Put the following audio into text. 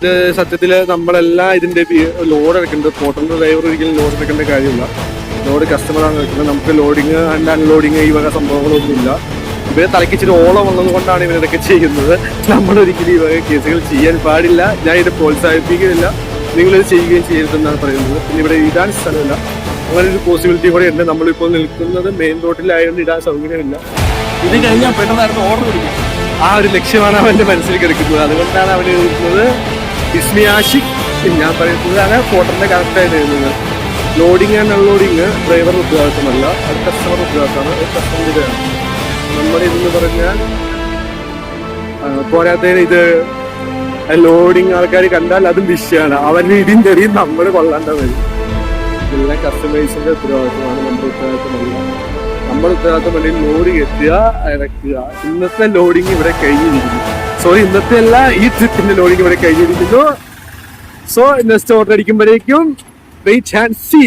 ഇത് സത്യത്തിൽ നമ്മളെല്ലാം ഇതിന്റെ ലോഡ് എടുക്കേണ്ടത് പോർട്ടറിന്റെ ഡ്രൈവർ ഒരിക്കലും ലോഡ് എടുക്കേണ്ട കാര്യമില്ല. ലോഡ് കസ്റ്റമറാണ് എടുക്കുന്നത്. നമുക്ക് ലോഡിങ് ആൻഡ് അൺലോഡിങ് ഈ വക സംഭവങ്ങളൊന്നുമില്ല. ഇവരെ തലക്കിച്ചിട്ട് ഓളം ഉള്ളത് കൊണ്ടാണ് ഇവരിതൊക്കെ ചെയ്യുന്നത്. നമ്മളൊരിക്കലും ഈ വക കേസുകൾ ചെയ്യാൻ പാടില്ല. ഞാൻ ഇത് പ്രോത്സാഹിപ്പിക്കുന്നില്ല. നിങ്ങളിത് ചെയ്യുകയും ചെയ്യരുതെന്നാണ് പറയുന്നത്. പിന്നെ ഇവിടെ ഇടാൻ സ്ഥലമില്ല. അങ്ങനെ ഒരു പോസിബിലിറ്റി കൂടെ ഉണ്ട്. നമ്മളിപ്പോൾ നിൽക്കുന്നത് മെയിൻ റോഡിലായതുകൊണ്ട് ഇടാൻ സൗകര്യമില്ല. ഇത് കഴിഞ്ഞാൽ പെട്ടെന്നായിരുന്നു ഓർഡർ പിടിക്കുക. ആ ഒരു ലക്ഷ്യമാണ് അവന്റെ മനസ്സിൽ കിടക്കുന്നത്. അതുകൊണ്ടാണ് അവൻ എഴുതുന്നത് ഇസ്മിയാഷിക്. ഞാൻ പറയുന്നതാണ് പോർട്ടറിന്റെ കറക്റ്റായിട്ട് എഴുതുന്നത്. ലോഡിങ് ആൻഡ് അൺലോഡിങ് ഡ്രൈവർ ഉത്തരവാദിത്തമല്ല, അത് കസ്റ്റമർ ഉത്തരവാദിത്തമാണ്. കസ്റ്റമറിന്റെ നമ്മുടെ ഇതെന്ന് പറഞ്ഞാൽ പോരാത്തതിന് ഇത് ലോഡിങ് ആൾക്കാർ കണ്ടാൽ അതും വിഷയമാണ്. അവരുടെ ഇതിൻ്റെ അടിയിൽ നമ്മൾ കൊള്ളേണ്ട വരും. ഇതെല്ലാം കസ്റ്റമേഴ്സിന്റെ ഉത്തരവാദിത്തമാണ്, നമ്മുടെ ഉത്തരവാദിത്തമല്ല. നമ്മുടെ ഉത്തരവാദിത്തം വേണ്ടി ലോഡ് കെട്ടുക, ഇറക്കുക. ഇന്നത്തെ ലോഡിങ് ഇവിടെ കഴിഞ്ഞിരിക്കുന്നു. സോറി, ഇന്നത്തെ അല്ല, ഈ ട്രിപ്പിന്റെ ലോഡിങ് ഇവിടെ കഴിഞ്ഞിരിക്കുന്നു. സോ നെക്സ്റ്റ് ഓർഡർ അടിക്കുമ്പോഴേക്കും വെയിറ്റ് ആൻഡ് സീ.